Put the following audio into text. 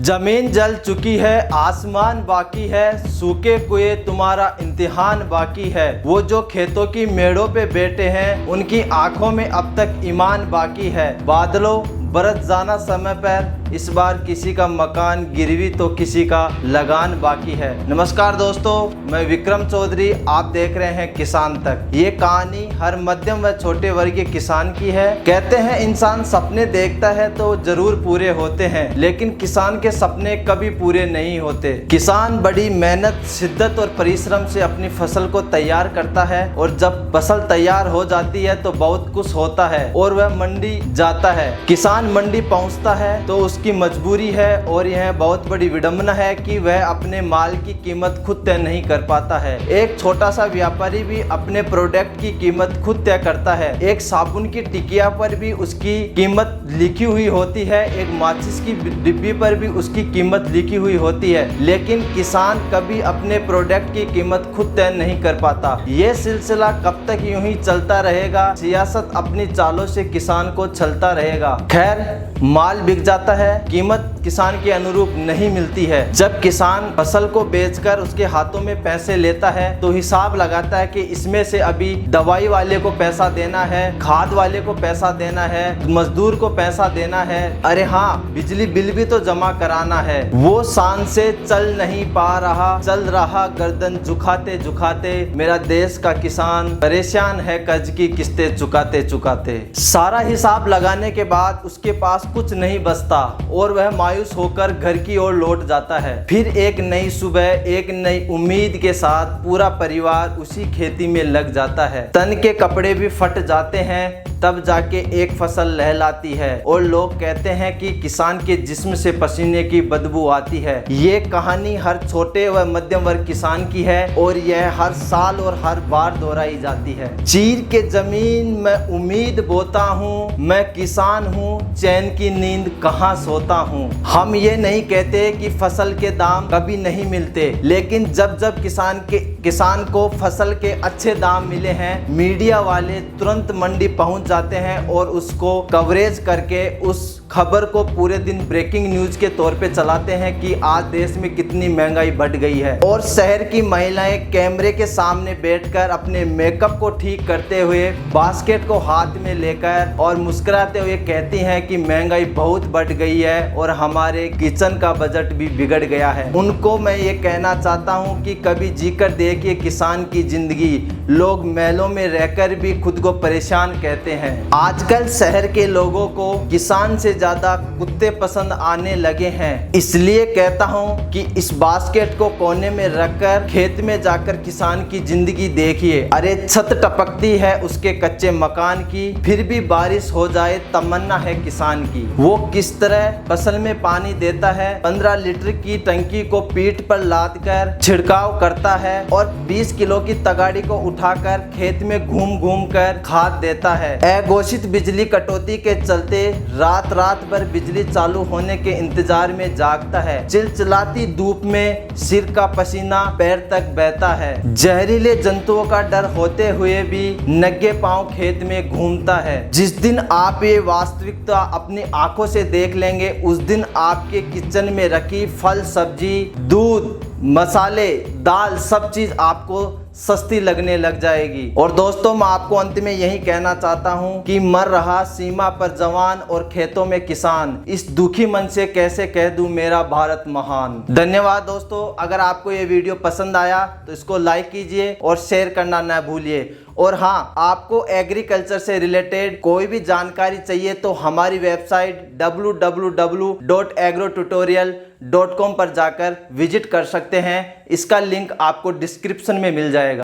जमीन जल चुकी है, आसमान बाकी है, सूखे कुएं तुम्हारा इम्तिहान बाकी है। वो जो खेतों की मेड़ों पे बैठे हैं, उनकी आंखों में अब तक ईमान बाकी है। बादलों बरस जाना समय पर, इस बार किसी का मकान गिरवी तो किसी का लगान बाकी है। नमस्कार दोस्तों, मैं विक्रम चौधरी, आप देख रहे हैं किसान तक। ये कहानी हर मध्यम व छोटे वर्गीय किसान की है। कहते हैं इंसान सपने देखता है तो जरूर पूरे होते हैं, लेकिन किसान के सपने कभी पूरे नहीं होते। किसान बड़ी मेहनत, शिद्दत और परिश्रम से अपनी फसल को तैयार करता है और जब फसल तैयार हो जाती है तो बहुत कुछ होता है और वह मंडी जाता है। किसान मंडी पहुंचता है तो उसकी मजबूरी है और यह बहुत बड़ी विडंबना है कि वह अपने माल की कीमत खुद तय नहीं कर पाता है। एक छोटा सा व्यापारी भी अपने प्रोडक्ट की कीमत खुद तय करता है। एक साबुन की टिकिया पर भी उसकी कीमत लिखी हुई होती है, एक माचिस की डिब्बी पर भी उसकी कीमत लिखी हुई होती है, लेकिन किसान कभी अपने प्रोडक्ट की कीमत खुद तय नहीं कर पाता। ये सिलसिला कब तक यूं ही चलता रहेगा? सियासत अपनी चालों से किसान को छलता रहेगा। खैर, माल बिक जाता है, कीमत किसान के अनुरूप नहीं मिलती है। जब किसान फसल को बेचकर उसके हाथों में पैसे लेता है तो हिसाब लगाता है कि इसमें से अभी दवाई वाले को पैसा देना है, खाद वाले को पैसा देना है, मजदूर को पैसा देना है, अरे हाँ, बिजली बिल भी तो जमा कराना है। वो शान से चल नहीं पा रहा, चल रहा गर्दन झुकाते झुकाते। मेरा देश का किसान परेशान है, कर्ज की किस्तें चुकाते चुकाते। सारा हिसाब लगाने के बाद उसके पास कुछ नहीं बचता और वह मायूस होकर घर की ओर लौट जाता है। फिर एक नई सुबह, एक नई उम्मीद के साथ पूरा परिवार उसी खेती में लग जाता है। तन के कपड़े भी फट जाते हैं, तब जाके एक फसल लहलाती है और लोग कहते हैं कि किसान के जिस्म से पसीने की बदबू आती है। ये कहानी हर छोटे व मध्यम वर्ग किसान की है और यह हर साल और हर बार दोहराई जाती है। चीर के जमीन में उम्मीद बोता हूँ, मैं किसान हूँ, चैन की नींद कहाँ सोता हूँ। हम ये नहीं कहते कि फसल के दाम कभी नहीं मिलते, लेकिन जब जब किसान को फसल के अच्छे दाम मिले हैं, मीडिया वाले तुरंत मंडी पहुंच जाते हैं और उसको कवरेज करके उस खबर को पूरे दिन ब्रेकिंग न्यूज के तौर पे चलाते हैं कि आज देश में कितनी महंगाई बढ़ गई है। और शहर की महिलाएं कैमरे के सामने बैठकर अपने मेकअप को ठीक करते हुए बास्केट को हाथ में लेकर और मुस्कुराते हुए कहती हैं कि महंगाई बहुत बढ़ गई है और हमारे किचन का बजट भी बिगड़ गया है। उनको मैं ये कहना चाहता हूँ कि कभी जीकर देखिए किसान की जिंदगी। लोग महलों में रहकर भी खुद को परेशान कहते हैं। आजकल शहर के लोगों को किसान से ज्यादा कुत्ते पसंद आने लगे हैं। इसलिए कहता हूँ कि इस बास्केट को कोने में रखकर खेत में जाकर किसान की जिंदगी देखिए। अरे छत टपकती है उसके कच्चे मकान की, फिर भी बारिश हो जाए तमन्ना है किसान की। वो किस तरह फसल में पानी देता है, 15 लीटर की टंकी को पीठ पर लाद कर छिड़काव करता है और 20 किलो की तगाड़ी को उठाकर खेत में घूम घूम कर खाद देता है। अघोषित बिजली कटौती के चलते रात भर बिजली चालू होने के इंतजार में जागता है। चिलचिलाती धूप में सिर का पसीना पैर तक बहता है। जहरीले जंतुओं का डर होते हुए भी नंगे पांव खेत में घूमता है। जिस दिन आप ये वास्तविकता अपनी आंखों से देख लेंगे, उस दिन आपके किचन में रखी फल, सब्जी, दूध, मसाले, दाल, सब चीज आपको सस्ती लगने लग जाएगी। और दोस्तों, मैं आपको अंत में यही कहना चाहता हूं कि मर रहा सीमा पर जवान और खेतों में किसान, इस दुखी मन से कैसे कह दूं मेरा भारत महान। धन्यवाद दोस्तों। अगर आपको ये वीडियो पसंद आया तो इसको लाइक कीजिए और शेयर करना ना भूलिए। और हाँ, आपको एग्रीकल्चर से रिलेटेड कोई भी जानकारी चाहिए तो हमारी वेबसाइट www.agrotutorial.com पर जाकर विजिट कर सकते हैं। इसका लिंक आपको डिस्क्रिप्शन में मिल जाएगा।